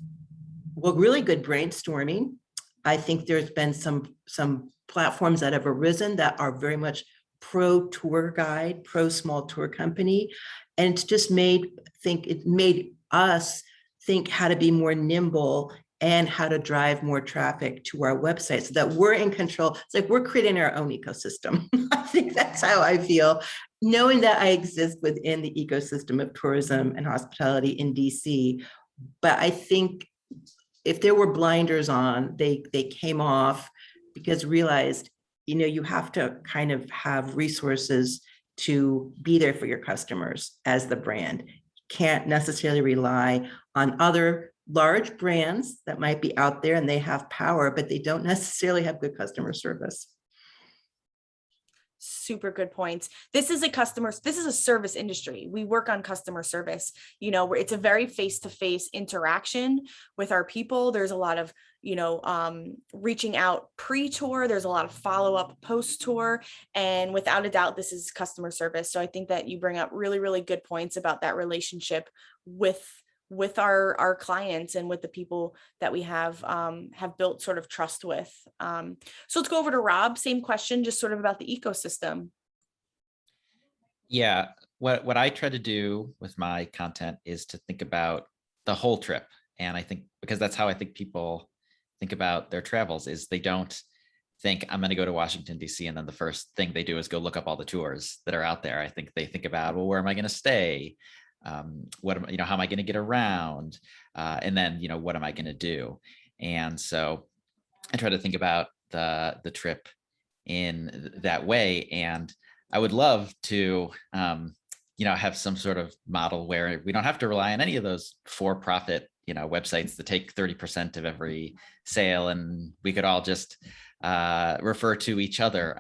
[SPEAKER 7] really good brainstorming. I think there's been some platforms that have arisen that are very much pro tour guide, pro small tour company. And it's just made us think how to be more nimble and how to drive more traffic to our website so that we're in control. It's like we're creating our own ecosystem. I think that's how I feel, knowing that I exist within the ecosystem of tourism and hospitality in DC. But I think if there were blinders on, they came off, because realized, you have to kind of have resources to be there for your customers as the brand. You can't necessarily rely on other large brands that might be out there and they have power, but they don't necessarily have good customer service.
[SPEAKER 1] Super good points. This is a service industry. We work on customer service, where it's a very face-to-face interaction with our people. There's a lot of, reaching out pre-tour. There's a lot of follow-up post-tour. And without a doubt, this is customer service. So I think that you bring up really, really good points about that relationship with our clients and with the people that we have built sort of trust with. So let's go over to Rob. Same question, just sort of about the ecosystem.
[SPEAKER 5] Yeah, what I try to do with my content is to think about the whole trip. And I think, because that's how I think people think about their travels, is they don't think I'm going to go to Washington, D.C. and then the first thing they do is go look up all the tours that are out there. I think they think about, well, where am I going to stay? How am I going to get around? And then, what am I going to do? And so I try to think about the trip in that way. And I would love to, have some sort of model where we don't have to rely on any of those for-profit, websites that take 30% of every sale, and we could all just refer to each other.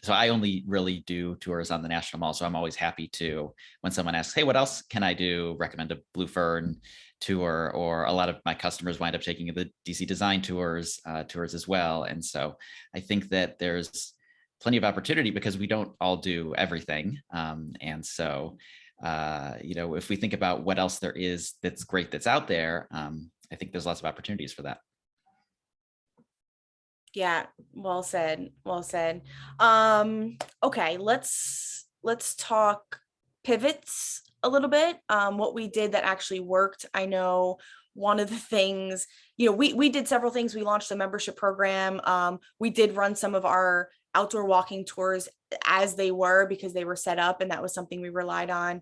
[SPEAKER 5] So I only really do tours on the National Mall. So I'm always happy to, when someone asks, hey, what else can I do? Recommend a Blue Fern tour, or a lot of my customers wind up taking the DC design tours as well. And so I think that there's plenty of opportunity because we don't all do everything. And so, if we think about what else there is that's great that's out there, I think there's lots of opportunities for that.
[SPEAKER 1] Yeah, well said. Well said. Okay, let's talk pivots a little bit. What we did that actually worked. I know one of the things, we did several things. We launched the membership program. We did run some of our outdoor walking tours as they were, because they were set up, and that was something we relied on.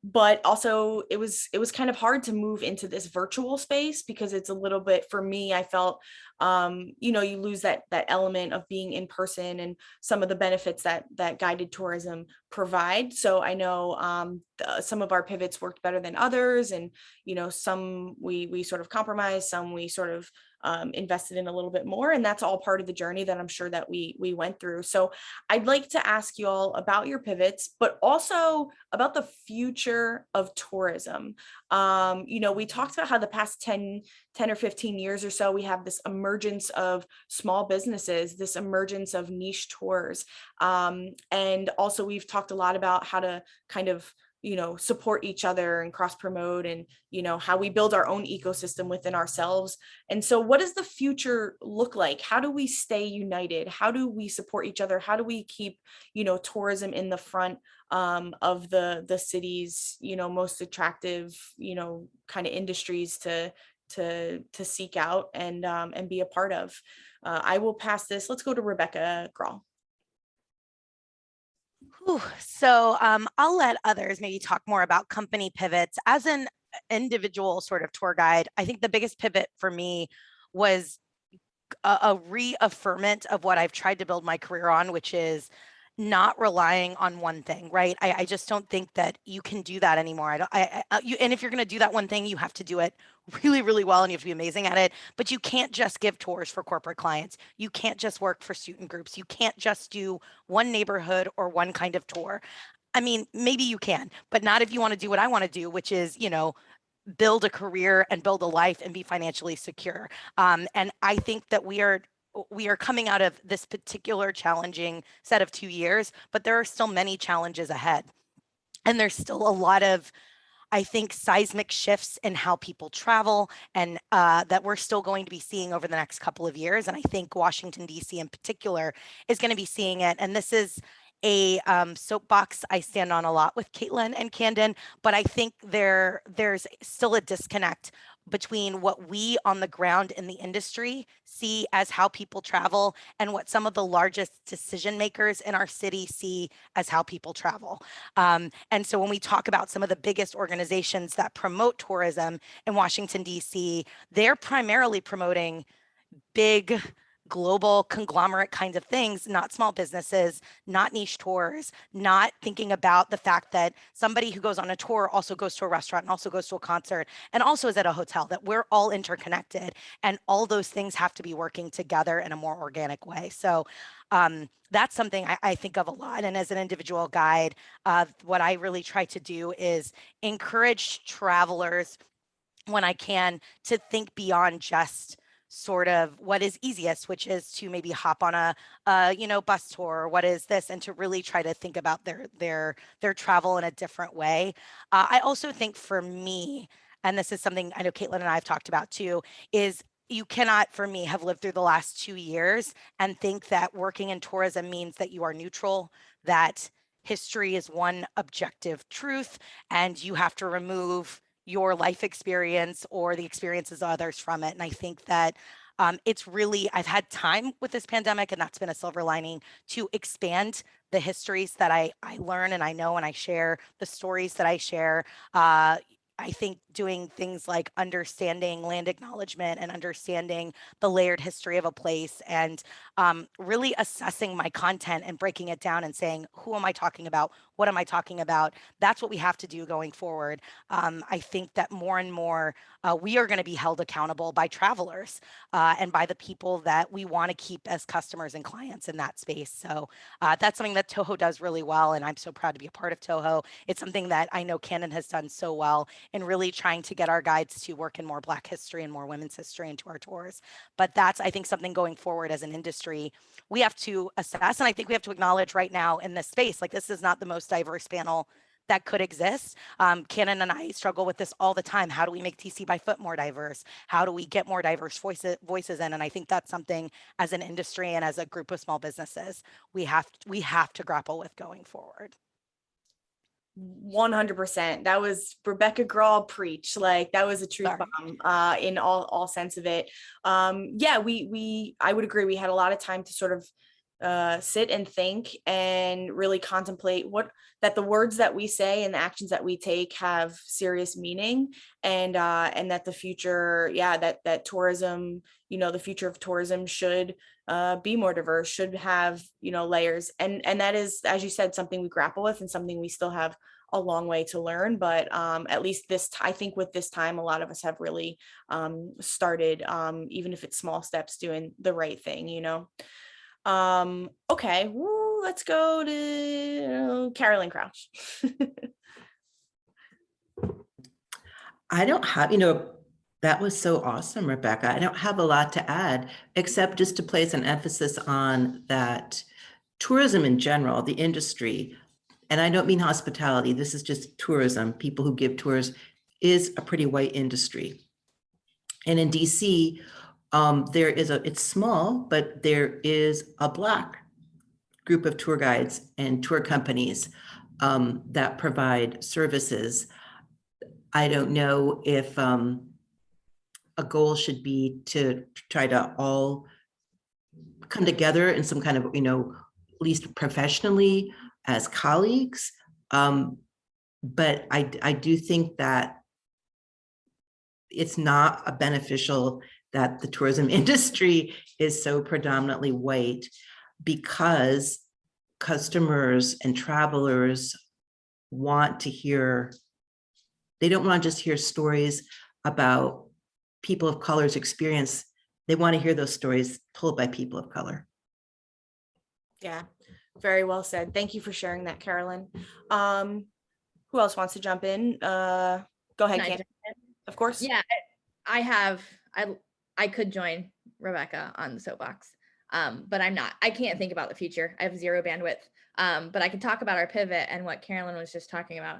[SPEAKER 1] But also it was kind of hard to move into this virtual space, because it's a little bit, for me, I felt, you lose that element of being in person and some of the benefits that guided tourism provide. So I know some of our pivots worked better than others, and some we sort of compromised, some we sort of invested in a little bit more, and that's all part of the journey that I'm sure that we went through. So I'd like to ask you all about your pivots, but also about the future of tourism. We talked about how the past 10 or 15 years or so, we have this emergence of small businesses, this emergence of niche tours. And also we've talked a lot about how to kind of support each other and cross promote, and how we build our own ecosystem within ourselves. And so what does the future look like? How do we stay united? How do we support each other? How do we keep tourism in the front of the city's most attractive kind of industries to seek out and be a part of? I will pass this. Let's go to Rebecca Grahl.
[SPEAKER 2] So I'll let others maybe talk more about company pivots. As an individual sort of tour guide, I think the biggest pivot for me was a reaffirmment of what I've tried to build my career on, which is not relying on one thing, right? I just don't think that you can do that anymore. And if you're going to do that one thing, you have to do it really, really well, and you have to be amazing at it. But you can't just give tours for corporate clients. You can't just work for student groups. You can't just do one neighborhood or one kind of tour. I mean, maybe you can, but not if you want to do what I want to do, which is, build a career and build a life and be financially secure. And I think that we are coming out of this particular challenging set of 2 years, but there are still many challenges ahead. And there's still a lot of, I think, seismic shifts in how people travel, and that we're still going to be seeing over the next couple of years. And I think Washington, D.C. in particular is going to be seeing it. And this is a soapbox I stand on a lot with Kaitlin and Camden, but I think there's still a disconnect between what we on the ground in the industry see as how people travel and what some of the largest decision makers in our city see as how people travel. And so when we talk about some of the biggest organizations that promote tourism in Washington, D.C., they're primarily promoting big global conglomerate kinds of things, not small businesses, not niche tours, not thinking about the fact that somebody who goes on a tour also goes to a restaurant and also goes to a concert and also is at a hotel, that we're all interconnected and all those things have to be working together in a more organic way. So that's something I think of a lot. And as an individual guide, what I really try to do is encourage travelers when I can to think beyond just sort of what is easiest, which is to maybe hop on a bus tour, or what is this, and to really try to think about their travel in a different way. I also think for me, and this is something I know Kaitlin and I have talked about too, is you cannot, for me, have lived through the last 2 years and think that working in tourism means that you are neutral, that history is one objective truth, and you have to remove your life experience or the experiences of others from it. And I think that it's really, I've had time with this pandemic, and that's been a silver lining, to expand the histories that I learn and I know and I share, the stories that I share. I think doing things like understanding land acknowledgement and understanding the layered history of a place, and really assessing my content and breaking it down and saying, who am I talking about? What am I talking about? That's what we have to do going forward. I think that more and more we are going to be held accountable by travelers and by the people that we want to keep as customers and clients in that space. So that's something that Toho does really well, and I'm so proud to be a part of Toho. It's something that I know Canon has done so well in really trying to get our guides to work in more Black history and more women's history into our tours. But that's, I think, something going forward as an industry we have to assess. And I think we have to acknowledge right now in this space, like, this is not the most diverse panel that could exist. Canon and I struggle with this all the time. How do we make TC by Foot more diverse? How do we get more diverse voices in? And I think that's something as an industry and as a group of small businesses, we have to grapple with going forward.
[SPEAKER 1] 100%. That was Rebecca Grahl preach. Like, that was a truth bomb in all sense of it. Yeah, I would agree. We had a lot of time to sort of sit and think and really contemplate that the words that we say and the actions that we take have serious meaning, and that the future, that tourism, the future of tourism should be more diverse, should have, layers. And that is, as you said, something we grapple with and something we still have a long way to learn. But at least I think with this time, a lot of us have really started, even if it's small steps, doing the right thing, Okay, let's go to Carolyn Crouch.
[SPEAKER 7] I don't have, that was so awesome, Rebecca. I don't have a lot to add, except just to place an emphasis on that tourism in general, the industry, and I don't mean hospitality, this is just tourism, people who give tours, is a pretty white industry. And in DC, it's small, but there is a Black group of tour guides and tour companies that provide services. I don't know if a goal should be to try to all come together in some kind of, at least professionally as colleagues. But I do think that it's not beneficial that the tourism industry is so predominantly white, because customers and travelers want to hear, they don't want to just hear stories about people of color's experience. They want to hear those stories told by people of color.
[SPEAKER 1] Yeah, very well said. Thank you for sharing that, Carolyn. Who else wants to jump in? Go ahead, Cam. Of course.
[SPEAKER 3] Yeah, I could join Rebecca on the soapbox, but I'm not. I can't think about the future. I have zero bandwidth. But I can talk about our pivot and what Carolyn was just talking about,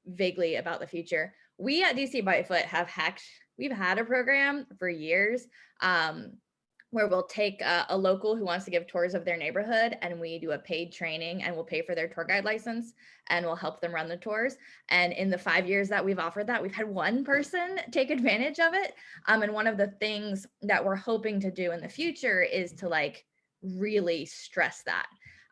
[SPEAKER 3] vaguely about the future. We at DC by Foot we've had a program for years where we'll take a local who wants to give tours of their neighborhood, and we do a paid training, and we'll pay for their tour guide license, and we'll help them run the tours. And in the 5 years that we've offered that, we've had one person take advantage of it. And one of the things that we're hoping to do in the future is to like really stress that.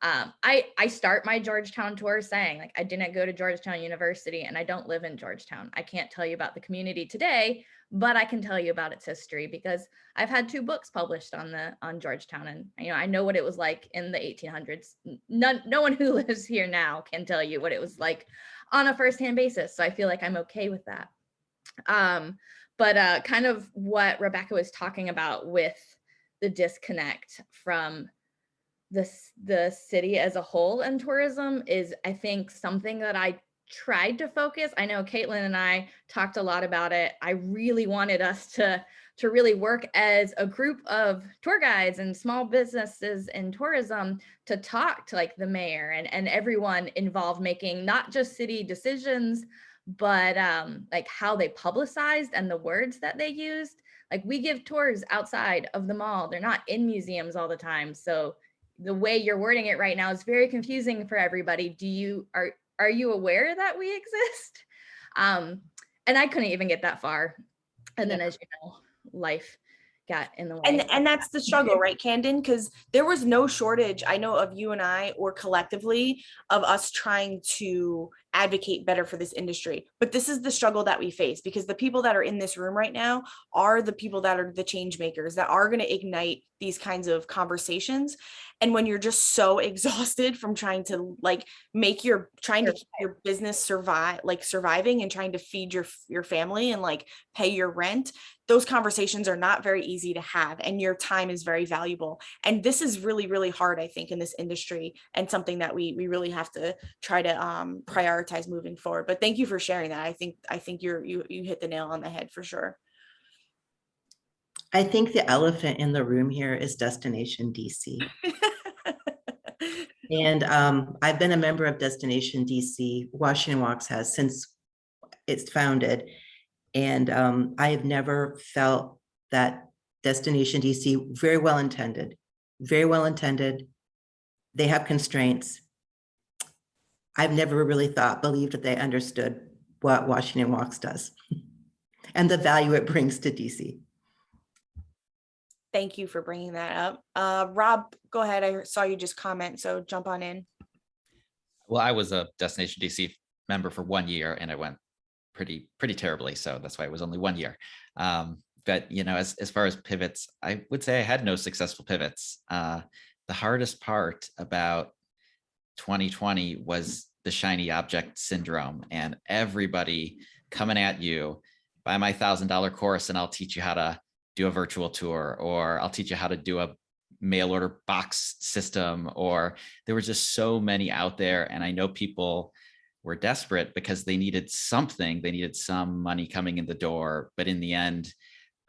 [SPEAKER 3] I start my Georgetown tour saying, like, I didn't go to Georgetown University and I don't live in Georgetown. I can't tell you about the community today, but I can tell you about its history because I've had 2 books published on Georgetown, and I know what it was like in the 1800s. No one who lives here now can tell you what it was like on a firsthand basis. So I feel like I'm okay with that. But kind of what Rebecca was talking about with the disconnect from the city as a whole and tourism is, I think, something that I tried to focus. I know Kaitlin and I talked a lot about it. I really wanted us to really work as a group of tour guides and small businesses in tourism to talk to like the mayor and everyone involved, making not just city decisions, but like how they publicized and the words that they used. Like, we give tours outside of the mall. They're not in museums all the time. So the way you're wording it right now is very confusing for everybody. Are you aware that we exist? And I couldn't even get that far. And then, as you know, life got in the way.
[SPEAKER 1] And that's the struggle, right, Candon? Because there was no shortage, I know, of you and I, or collectively, of us trying to advocate better for this industry. But this is the struggle that we face, because the people that are in this room right now are the people that are the change makers that are going to ignite these kinds of conversations. And when you're just so exhausted from trying to like keep your business surviving and trying to feed your family and like pay your rent, those conversations are not very easy to have, and your time is very valuable. And this is really, really hard, I think, in this industry, and something that we really have to try to prioritize moving forward. But thank you for sharing that. I think you hit the nail on the head for sure.
[SPEAKER 7] I think the elephant in the room here is Destination DC. And I've been a member of Destination DC, Washington Walks has, since it's founded. And I have never felt that Destination DC, very well intended. They have constraints. I've never really believed that they understood what Washington Walks does and the value it brings to DC.
[SPEAKER 1] Thank you for bringing that up. Rob, go ahead. I saw you just comment, so jump on in.
[SPEAKER 5] Well, I was a Destination DC member for 1 year, and it went pretty terribly. So that's why it was only 1 year. But as far as pivots, I would say I had no successful pivots. The hardest part about 2020 was the shiny object syndrome, and everybody coming at you, buy my $1,000 course and I'll teach you how to do a virtual tour, or I'll teach you how to do a mail order box system, or there were just so many out there. And I know people were desperate because they needed something, they needed some money coming in the door. But in the end,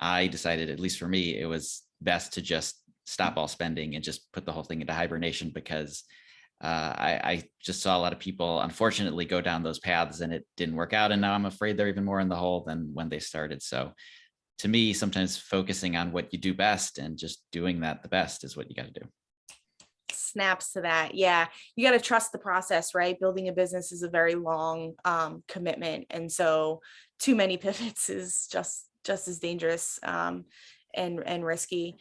[SPEAKER 5] I decided, at least for me, it was best to just stop all spending and just put the whole thing into hibernation, because I just saw a lot of people, unfortunately, go down those paths and it didn't work out. And now I'm afraid they're even more in the hole than when they started. So to me, sometimes focusing on what you do best and just doing that the best is what you got to do.
[SPEAKER 1] Snaps to that. Yeah, you got to trust the process, right? Building a business is a very long commitment, and so too many pivots is just as dangerous and risky.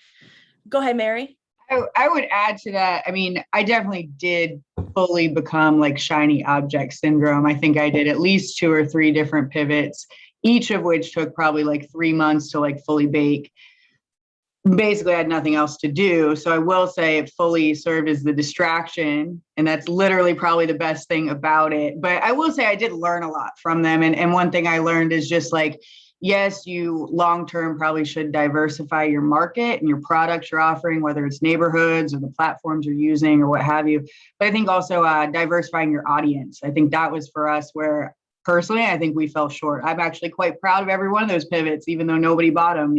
[SPEAKER 1] Go ahead, Mary.
[SPEAKER 6] I would add to that. I mean, I definitely did fully become like shiny object syndrome. I think I did at least 2 or 3 different pivots, each of which took probably like 3 months to like fully bake. Basically, I had nothing else to do. So I will say it fully served as the distraction. And that's literally probably the best thing about it. But I will say I did learn a lot from them. And one thing I learned is just like, yes, you long-term probably should diversify your market and your products you're offering, whether it's neighborhoods or the platforms you're using or what have you. But I think also diversifying your audience. I think that was for us where personally, I think we fell short. I'm actually quite proud of every one of those pivots, even though nobody bought them,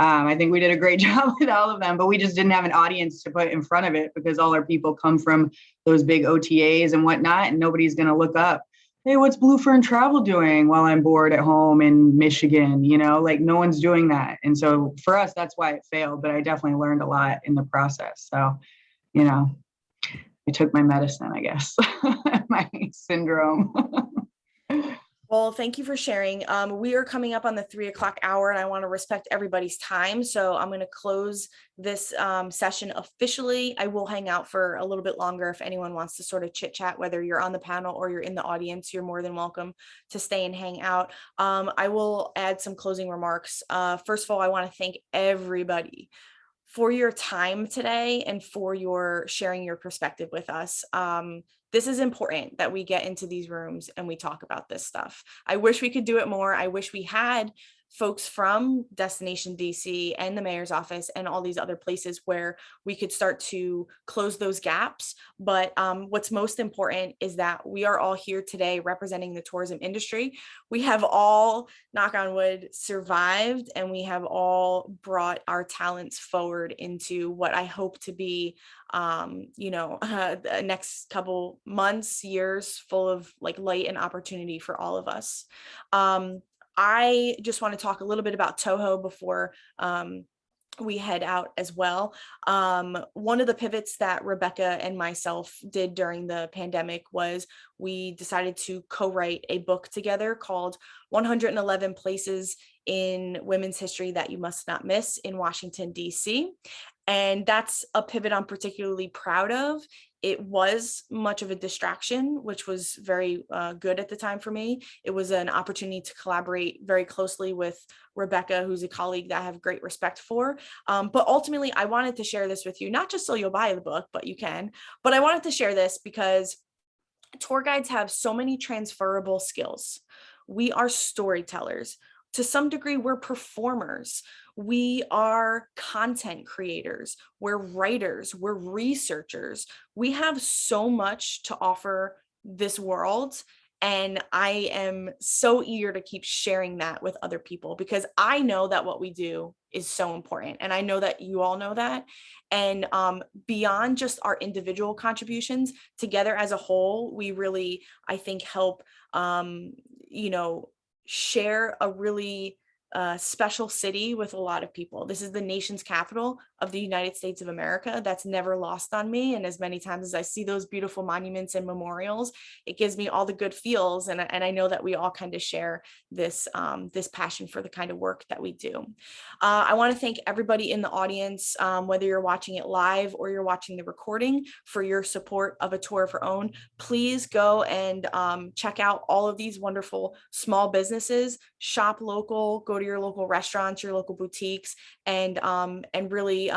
[SPEAKER 6] I think we did a great job with all of them, but we just didn't have an audience to put in front of it because all our people come from those big OTAs and whatnot, and nobody's going to look up hey, what's Blue Fern Travel doing while I'm bored at home in Michigan? Like no one's doing that. And so for us, that's why it failed. But I definitely learned a lot in the process. So, I took my medicine, I guess, my syndrome.
[SPEAKER 1] Well, thank you for sharing. We are coming up on the 3 o'clock hour, and I want to respect everybody's time. So I'm going to close this session officially. I will hang out for a little bit longer if anyone wants to sort of chit chat, whether you're on the panel or you're in the audience. You're more than welcome to stay and hang out. I will add some closing remarks. First of all, I want to thank everybody for your time today and for your sharing your perspective with us. This is important that we get into these rooms and we talk about this stuff. I wish we could do it more. I wish we had folks from Destination DC and the mayor's office and all these other places where we could start to close those gaps. But what's most important is that we are all here today representing the tourism industry. We have all, knock on wood, survived, and we have all brought our talents forward into what I hope to be the next couple months, years full of like light and opportunity for all of us. I just want to talk a little bit about Toho before we head out as well. One of the pivots that Rebecca and myself did during the pandemic was we decided to co-write a book together called 111 Places in Women's History That You Must Not Miss in Washington, D.C. And that's a pivot I'm particularly proud of. It was much of a distraction, which was very good at the time for me. It was an opportunity to collaborate very closely with Rebecca, who's a colleague that I have great respect for. But ultimately, I wanted to share this with you, not just so you'll buy the book, but you can. But I wanted to share this because tour guides have so many transferable skills. We are storytellers. To some degree, we're performers. We are content creators. We're writers. We're researchers. We have so much to offer this world. And I am so eager to keep sharing that with other people because I know that what we do is so important. And I know that you all know that. And beyond just our individual contributions, together as a whole, we really, I think, help, share a really special city with a lot of people. This is the nation's capital of the United States of America. That's never lost on me. And as many times as I see those beautiful monuments and memorials, it gives me all the good feels. And I know that we all kind of share this passion for the kind of work that we do. I want to thank everybody in the audience, whether you're watching it live or you're watching the recording, for your support of A Tour of Her Own. Please go and check out all of these wonderful small businesses, shop local, go to your local restaurants, your local boutiques, and really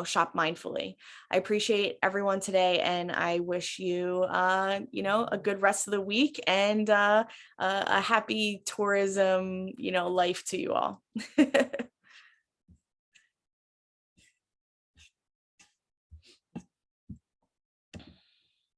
[SPEAKER 1] shop mindfully. I appreciate everyone today, and I wish you a good rest of the week and a happy tourism life to you all.